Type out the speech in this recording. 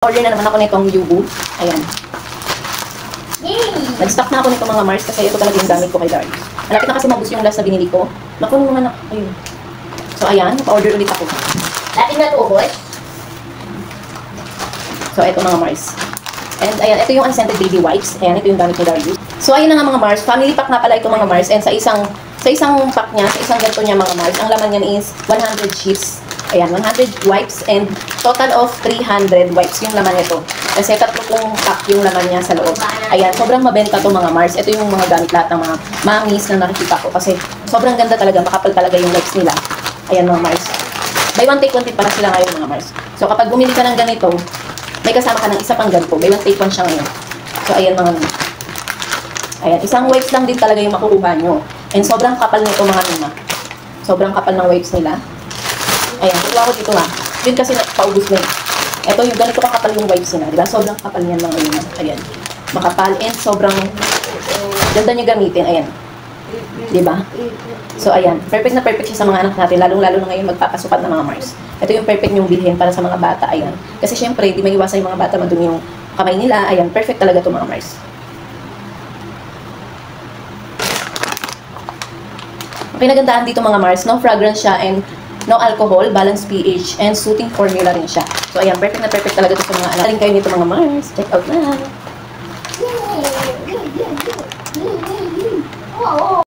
Order na naman ako nitong Yubu. Ayan. Nag-stock na ako nitong mga Mars kasi ito talaga yung gamit ko kay Darius. Malapit na kasi mabus yung last na binili ko. Naku, mga anak. Ayun. So, ayan. Pa-order ulit ako. Dati na ito, boy. So, ito mga Mars. And ayan, ito yung unscented baby wipes. Ayan, ito yung gamit ni Darius. So, ayun na nga mga Mars. Family pack nga pala ito mga Mars. And sa isang pack niya, sa isang ganito niya mga Mars, ang laman niya is 100 sheets. Ayan, 100 wipes and total of 300 wipes yung laman nito. Kasi 3 pack yung laman niya sa loob. Ayan, sobrang mabenta to mga Mars. Ito yung mga gamit lahat ng mga mommies na nakikita ko. Kasi sobrang ganda talaga, makapal talaga yung wipes nila. Ayan mga Mars. Buy one take one tip para sila ngayon mga Mars. So kapag bumili ka ng ganito, may kasama ka ng isa pang ganito. Buy one take one siya ngayon. So ayan mga Mars. Ayan, isang wipes lang din talaga yung makukuha nyo. And sobrang kapal nito mga nuna. Sobrang kapal ng wipes nila. Ayan, ito ako dito Yun kasi paubos na yun. Ito yung ganito kakapal yung wipes nila. Diba? Sobrang kapal niyan mga nuna. Ayan. Makapal and sobrang ganda niya gamitin. Ayan. Diba? So ayan. Perfect na perfect siya sa mga anak natin. Lalong-lalo na ngayon magpapasukan ng mga Mars. Ito yung perfect nyong bilhin para sa mga bata. Ayan. Kasi syempre, di maiwasan yung mga bata madumi yung kamay nila. Ayan. Perfect talaga ito mga Mars. Pinagandaan dito mga Mars, no fragrance siya and no alcohol, balanced pH, and soothing formula rin siya. So ayan, perfect na perfect talaga ito sa mga anak. Alin kayo nito mga Mars. Check out na!